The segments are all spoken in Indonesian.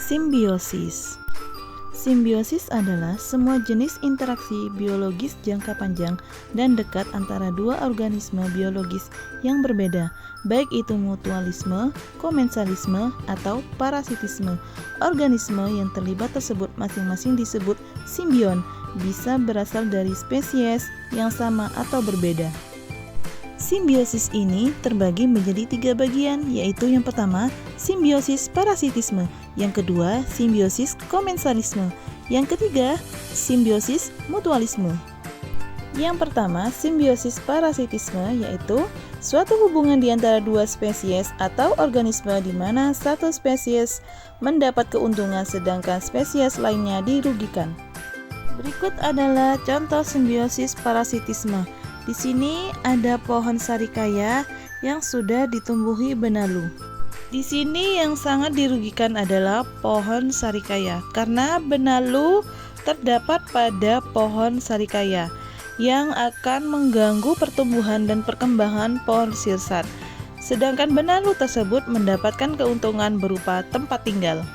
Simbiosis. Simbiosis adalah semua jenis interaksi biologis jangka panjang dan dekat antara dua organisme biologis yang berbeda, baik itu mutualisme, komensalisme, atau parasitisme. Organisme yang terlibat tersebut masing-masing disebut simbion, bisa berasal dari spesies yang sama atau berbeda. Simbiosis ini terbagi menjadi 3 bagian, yaitu yang pertama, simbiosis parasitisme, yang kedua, simbiosis komensalisme, yang ketiga, simbiosis mutualisme. Yang pertama, simbiosis parasitisme, yaitu suatu hubungan di antara dua spesies atau organisme di mana satu spesies mendapat keuntungan sedangkan spesies lainnya dirugikan. Berikut adalah contoh simbiosis parasitisme. Di sini ada pohon sarikaya yang sudah ditumbuhi benalu. Di sini yang sangat dirugikan adalah pohon sarikaya karena benalu terdapat pada pohon sarikaya yang akan mengganggu pertumbuhan dan perkembangan pohon sirsat. Sedangkan benalu tersebut mendapatkan keuntungan berupa tempat tinggal.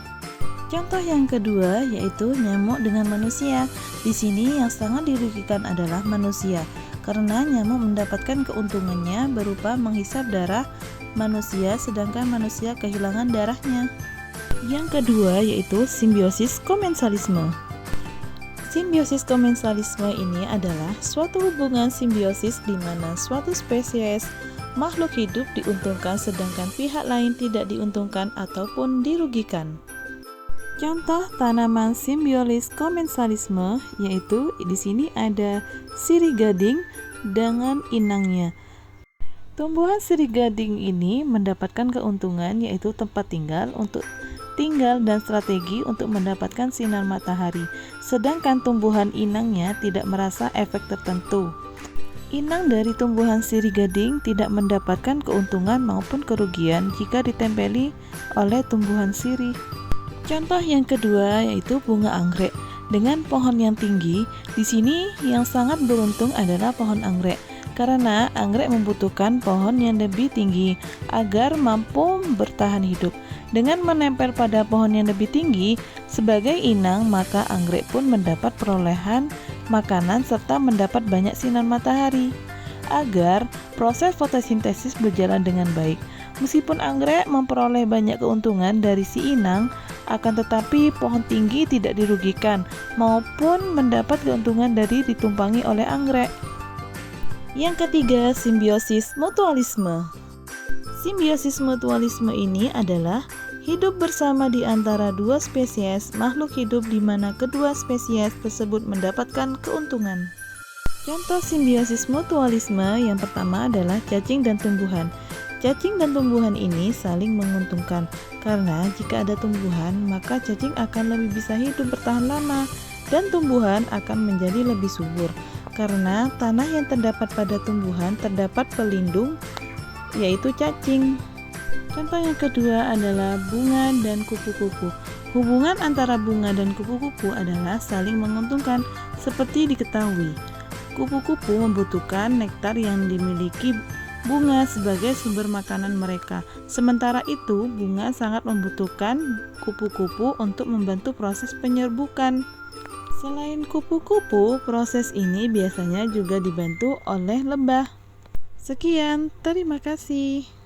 Contoh yang kedua yaitu nyamuk dengan manusia. Di sini yang sangat dirugikan adalah manusia karena nyamuk mendapatkan keuntungannya berupa menghisap darah manusia sedangkan manusia kehilangan darahnya. Yang kedua yaitu simbiosis komensalisme. Simbiosis komensalisme ini adalah suatu hubungan simbiosis di mana suatu spesies makhluk hidup diuntungkan sedangkan pihak lain tidak diuntungkan ataupun dirugikan. Contoh tanaman simbiosis komensalisme yaitu di sini ada sirih gading dengan inangnya. Tumbuhan sirih gading ini mendapatkan keuntungan yaitu tempat tinggal untuk tinggal dan strategi untuk mendapatkan sinar matahari, sedangkan tumbuhan inangnya tidak merasa efek tertentu. Inang dari tumbuhan sirih gading tidak mendapatkan keuntungan maupun kerugian jika ditempeli oleh tumbuhan sirih. Contoh yang kedua yaitu bunga anggrek dengan pohon yang tinggi. Di sini yang sangat beruntung adalah pohon anggrek karena anggrek membutuhkan pohon yang lebih tinggi agar mampu bertahan hidup. Dengan menempel pada pohon yang lebih tinggi sebagai inang, maka anggrek pun mendapat perolehan makanan serta mendapat banyak sinar matahari agar proses fotosintesis berjalan dengan baik. Meskipun anggrek memperoleh banyak keuntungan dari si inang, akan tetapi pohon tinggi tidak dirugikan maupun mendapat keuntungan dari ditumpangi oleh anggrek. Yang ketiga, simbiosis mutualisme. Simbiosis mutualisme ini adalah hidup bersama di antara dua spesies makhluk hidup di mana kedua spesies tersebut mendapatkan keuntungan. Contoh simbiosis mutualisme yang pertama adalah cacing dan tumbuhan. Cacing dan tumbuhan ini saling menguntungkan karena jika ada tumbuhan maka cacing akan lebih bisa hidup bertahan lama dan tumbuhan akan menjadi lebih subur karena tanah yang terdapat pada tumbuhan terdapat pelindung yaitu cacing. Contoh yang kedua adalah bunga dan kupu-kupu. Hubungan antara bunga dan kupu-kupu adalah saling menguntungkan seperti diketahui. Kupu-kupu membutuhkan nektar yang dimiliki bunga sebagai sumber makanan mereka. Sementara itu, bunga sangat membutuhkan kupu-kupu untuk membantu proses penyerbukan. Selain kupu-kupu, proses ini biasanya juga dibantu oleh lebah. Sekian, terima kasih.